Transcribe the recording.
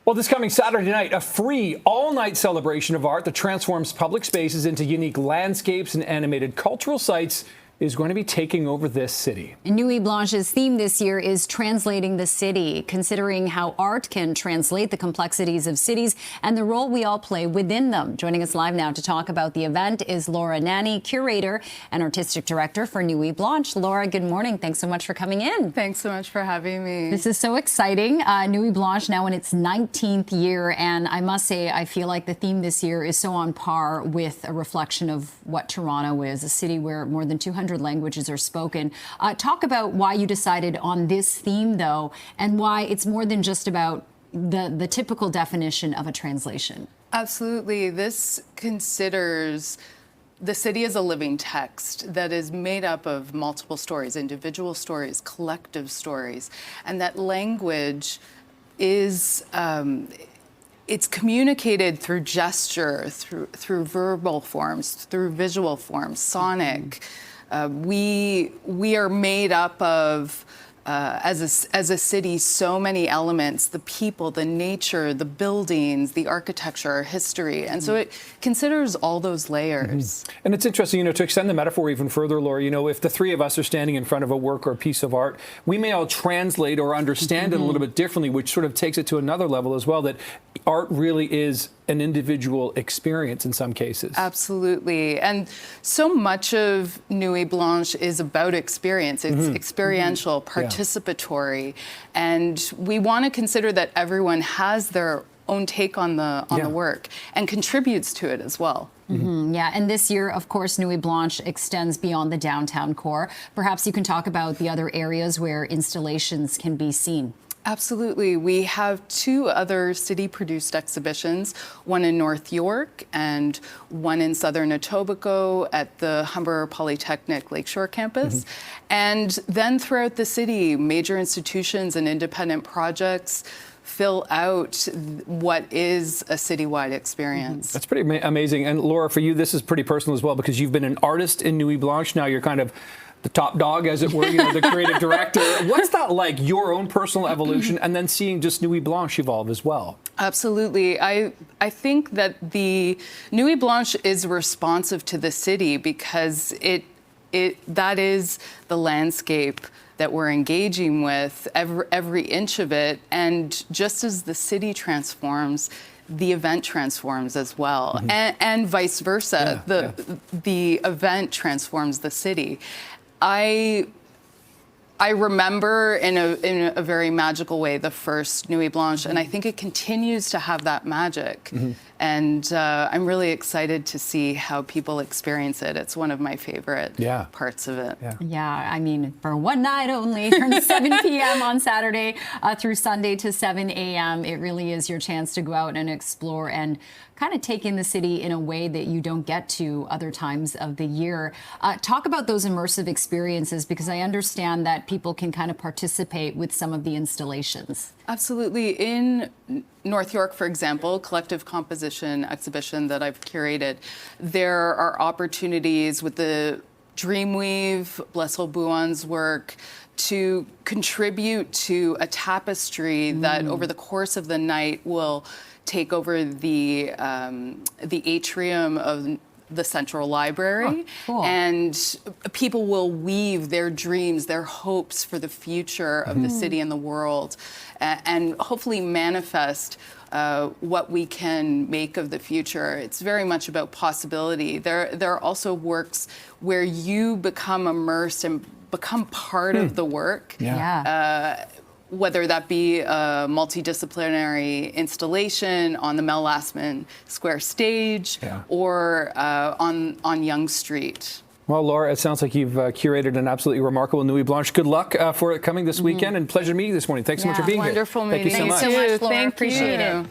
Well, this coming Saturday night, a free all-night celebration of art that transforms public spaces into unique landscapes and animated cultural sites is going to be taking over this city. Nuit Blanche's theme this year is translating the city, considering how art can translate the complexities of cities and the role we all play within them. Joining us live now to talk about the event is Laura Nanny, curator and artistic director for Nuit Blanche. Laura, good morning. Thanks so much for coming in. Thanks so much for having me. This is so exciting. Nuit Blanche now in its 19th year, and I must say I feel like the theme this year is so on par with a reflection of what Toronto is, a city where more than 200 languages are spoken. Talk about why you decided on this theme, though, and why it's more than just about the typical definition of a translation. Absolutely. This considers the city as a living text that is made up of multiple stories, individual stories, collective stories, and that language is it's communicated through gesture, through verbal forms, through visual forms, sonic. We are made up of, as a city, so many elements: the people, the nature, the buildings, the architecture, history. And so it considers all those layers. And it's interesting, to extend the metaphor even further, Laura, if the three of us are standing in front of a work or a piece of art, we may all translate or understand it a little bit differently, which sort of takes it to another level as well, that art really is an individual experience in some cases. Absolutely. And so much of Nuit Blanche is about experience. It's experiential, participatory. And we want to consider that everyone has their own take on the work and contributes to it as well. Yeah, and this year, of course, Nuit Blanche extends beyond the downtown core. Perhaps you can talk about the other areas where installations can be seen. Absolutely. We have two other city-produced exhibitions, one in North York and one in Southern Etobicoke at the Humber Polytechnic Lakeshore campus. And then throughout the city, major institutions and independent projects fill out what is a citywide experience. That's pretty amazing. And Laura, for you, this is pretty personal as well, because you've been an artist in Nuit Blanche. Now you're kind of the top dog, as it were, the creative director. What's that like, your own personal evolution, and then seeing just Nuit Blanche evolve as well? Absolutely. I think that the Nuit Blanche is responsive to the city because that is the landscape that we're engaging with, every inch of it. And just as the city transforms, the event transforms as well, and vice versa. The event transforms the city. I remember in a very magical way the first Nuit Blanche, and I think it continues to have that magic. And I'm really excited to see how people experience it. It's one of my favorite parts of it. Yeah, I mean, for one night only, from 7 p.m. on Saturday through Sunday to 7 a.m., it really is your chance to go out and explore and kind of take in the city in a way that you don't get to other times of the year. Talk about those immersive experiences, because I understand that people can kind of participate with some of the installations. Absolutely. In North York, for example, collective composition exhibition that I've curated, there are opportunities with the Dreamweave, Blessel Bouon's work, to contribute to a tapestry that over the course of the night will take over the atrium of the Central Library. Cool. And people will weave their dreams, their hopes for the future of the city and the world, and hopefully manifest what we can make of the future. It's very much about possibility. There are also works where you become immersed and become part of the work. Whether that be a multidisciplinary installation on the Mel Lastman Square stage or on Yonge Street. Well, Laura, it sounds like you've curated an absolutely remarkable Nuit Blanche. Good luck for it coming this weekend, and pleasure to meet you this morning. Thanks so much for being here. Wonderful meeting. Thank you so much. Thanks so much, Laura. Appreciate it.